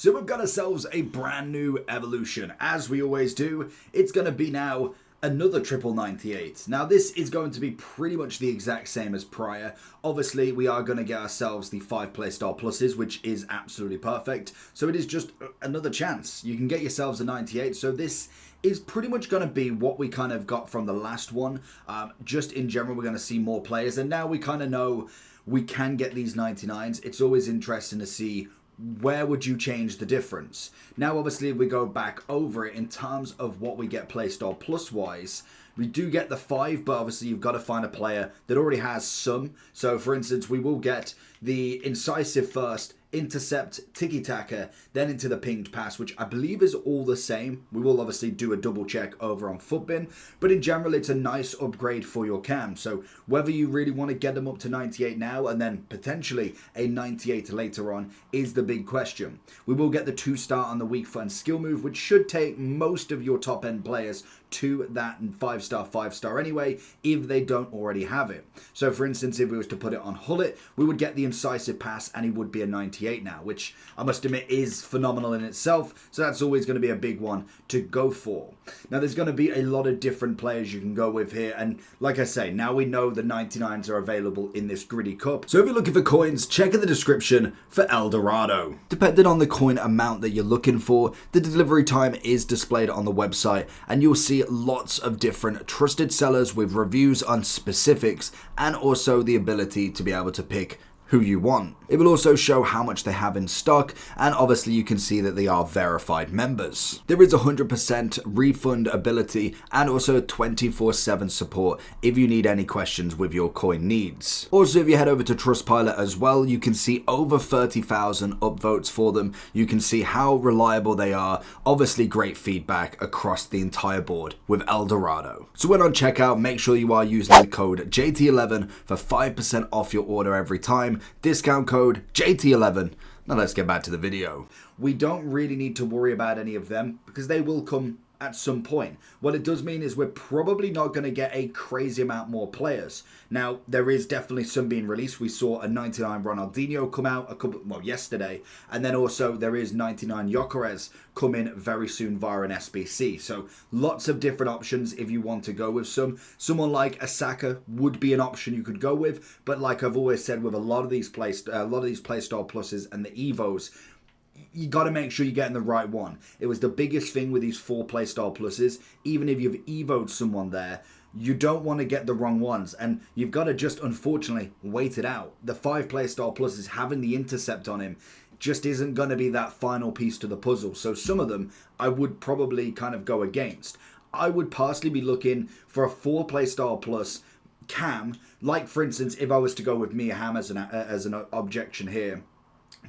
So we've got ourselves a brand new evolution. As we always do, it's going to be now another triple 98. Now this is going to be pretty much the exact same as prior. Obviously we are going to get ourselves the 5 playstyle pluses, which is absolutely perfect. So it is just another chance. You can get yourselves a 98. So this is pretty much going to be what we kind of got from the last one. Just in general, we're going to see more players, and now we kind of know we can get these 99s. It's always interesting to see where would you change the difference. Now obviously if we go back over it in terms of what we get playstyle plus wise, we do get the 5, but obviously you've got to find a player that already has some. So for instance, we will get the incisive first, intercept, tiki-taka, then into the pinged pass, which I believe is all the same. We will obviously do a double check over on Footbin, but in general it's a nice upgrade for your cam. So whether you really want to get them up to 98 now and then potentially a 98 later on is the big question. We will get the 2-star on the weak foot and skill move, which should take most of your top end players to that 5-star anyway, if they don't already have it. So for instance, if we was to put it on Hullet, we would get the incisive pass and he would be a 98 now, which I must admit is phenomenal in itself. So that's always going to be a big one to go for. Now there's going to be a lot of different players you can go with here, and like I say, now we know the 99s are available in this gritty cup. So if you're looking for coins, check in the description for El Dorado. Depending on the coin amount that you're looking for, the delivery time is displayed on the website, and you'll see lots of different trusted sellers with reviews on specifics and also the ability to be able to pick who you want. It will also show how much they have in stock, and obviously you can see that they are verified members. There is 100% refund ability and also 24/7 support if you need any questions with your coin needs. Also, if you head over to Trustpilot as well, you can see over 30,000 upvotes for them. You can see how reliable they are. Obviously great feedback across the entire board with El Dorado. So when on checkout, make sure you are using the code JT11 for 5% off your order every time. Discount code JT11. Now let's get back to the video. We don't really need to worry about any of them because they will come at some point. What it does mean is we're probably not going to get a crazy amount more players. Now, there is definitely some being released. We saw a 99 Ronaldinho come out yesterday, and then also there is 99 Gyökeres come in very soon via an SBC. So lots of different options if you want to go with some. Someone like Asaka would be an option you could go with, but like I've always said with a lot of these playstyle pluses and the Evos, you got to make sure you're getting the right one. It was the biggest thing with these 4 playstyle pluses. Even if you've evoed someone there, you don't want to get the wrong ones, and you've got to just unfortunately wait it out. The 5 playstyle pluses having the intercept on him just isn't going to be that final piece to the puzzle. So some of them I would probably kind of go against. I would personally be looking for a 4 playstyle plus cam, like for instance if I was to go with Mia Hamm as an objection here,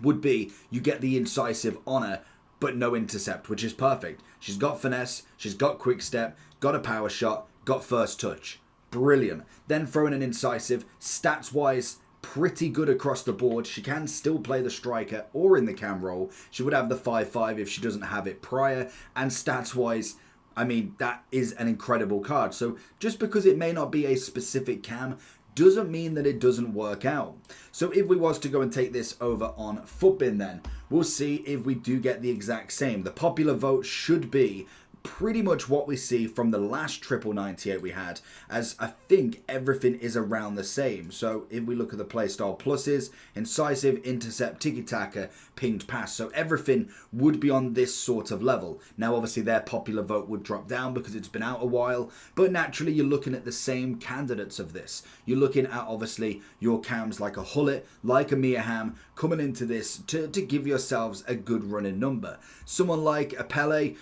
would be you get the incisive honor but no intercept, which is perfect. She's got finesse, she's got quick step, got a power shot, got first touch. Brilliant. Then throw in an incisive, stats wise pretty good across the board. She can still play the striker or in the cam role. She would have the 5-5 if she doesn't have it prior, and stats wise, I mean, that is an incredible card. So just because it may not be a specific cam doesn't mean that it doesn't work out. So if we was to go and take this over on Footbin, then we'll see if we do get the exact same. The popular vote should be pretty much what we see from the last triple 98 we had, as I think everything is around the same. So if we look at the playstyle pluses, incisive, intercept, tiki-taka, pinged pass, so everything would be on this sort of level. Now obviously their popular vote would drop down because it's been out a while, but naturally you're looking at the same candidates of this. You're looking at obviously your cams like a Hullet, like a Mia Hamm coming into this to give yourselves a good running number. Someone like a Pele,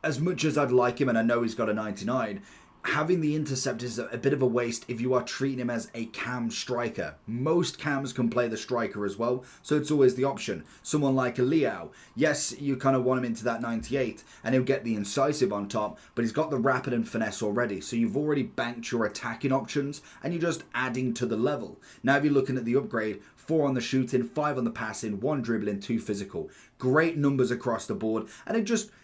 as much as I'd like him, and I know he's got a 99, having the intercept is a bit of a waste if you are treating him as a cam striker. Most cams can play the striker as well, so it's always the option. Someone like a Liao, yes, you kind of want him into that 98, and he'll get the incisive on top, but he's got the rapid and finesse already, so you've already banked your attacking options, and you're just adding to the level. Now if you're looking at the upgrade, 4 on the shooting, 5 on the passing, 1 dribbling, 2 physical. Great numbers across the board, and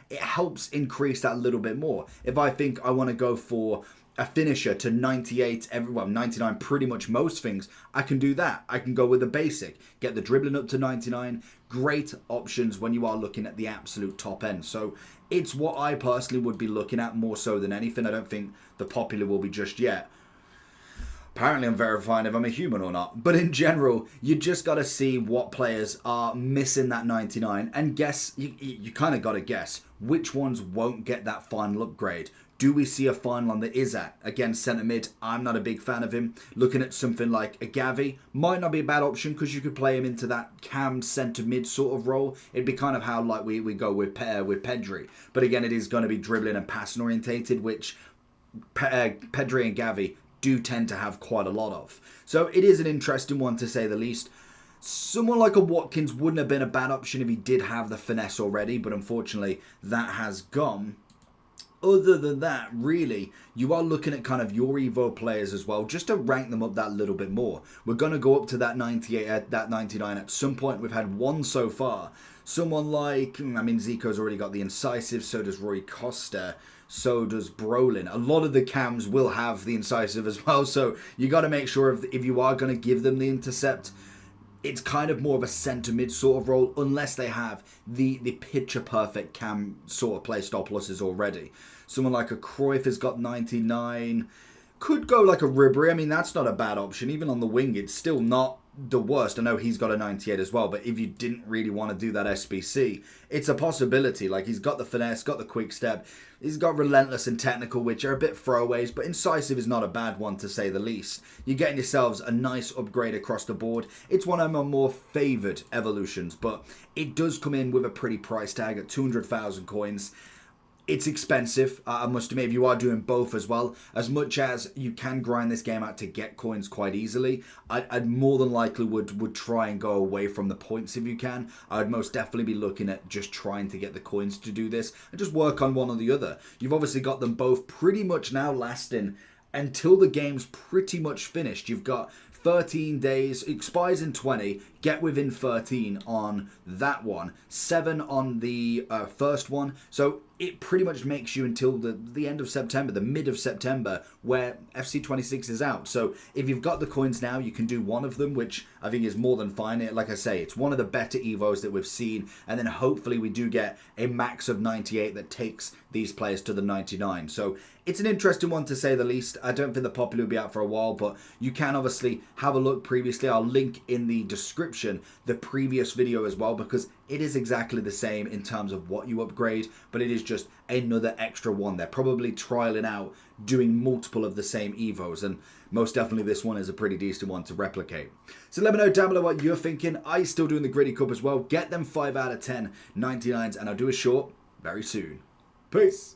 it helps increase that a little bit more. If I think I want to go for a finisher to 98, 99, pretty much most things, I can do that. I can go with the basic, get the dribbling up to 99. Great options when you are looking at the absolute top end. So it's what I personally would be looking at more so than anything. I don't think the popular will be just yet. Apparently I'm verifying if I'm a human or not. But in general, you just got to see what players are missing that 99 and guess, you kind of got to guess which ones won't get that final upgrade. Do we see a final on the Isak? Again, centre mid, I'm not a big fan of him. Looking at something like a Gavi, might not be a bad option because you could play him into that cam centre mid sort of role. It'd be kind of how like we go with Pedri. But again, it is going to be dribbling and passing orientated, which Pedri and Gavi do tend to have quite a lot of. So it is an interesting one to say the least. Someone like a Watkins wouldn't have been a bad option if he did have the finesse already, but unfortunately that has gone. Other than that, really, you are looking at kind of your Evo players as well, just to rank them up that little bit more. We're going to go up to that 98, that 99 at some point. We've had one so far. Someone like, I mean, Zico's already got the incisive, so does Rui Costa, so does Brolin. A lot of the cams will have the incisive as well, so you got to make sure if you are going to give them the intercept, it's kind of more of a centre mid sort of role, unless they have the picture perfect cam sort of play style pluses already. Someone like a Cruyff has got 99. Could go like a Ribery. I mean, that's not a bad option. Even on the wing, it's still not the worst. I know he's got a 98 as well, but if you didn't really want to do that SBC, it's a possibility. Like, he's got the finesse, got the quick step. He's got relentless and technical, which are a bit throwaways, but incisive is not a bad one to say the least. You're getting yourselves a nice upgrade across the board. It's one of my more favoured evolutions, but it does come in with a pretty price tag at 200,000 coins. It's expensive, I must admit, if you are doing both as well. As much as you can grind this game out to get coins quite easily, I'd more than likely would try and go away from the points if you can. I would most definitely be looking at just trying to get the coins to do this and just work on one or the other. You've obviously got them both pretty much now lasting until the game's pretty much finished. You've got 13 days, expires in 20, get within 13 on that one, 7 on the first one. So it pretty much makes you until the end of September, the mid of September, where FC26 is out. So if you've got the coins now, you can do one of them, which I think is more than fine. Like I say, it's one of the better Evos that we've seen. And then hopefully we do get a max of 98 that takes these players to the 99. So it's an interesting one to say the least. I don't think the popular will be out for a while, but you can obviously have a look previously. I'll link in the description the previous video as well, because it is exactly the same in terms of what you upgrade, but it is just another extra one. They're probably trialing out doing multiple of the same Evos, and most definitely this one is a pretty decent one to replicate. So let me know down below what you're thinking. Are you still doing the Gritty Cup as well? Get them 5 out of 10 99s, and I'll do a short very soon. Peace.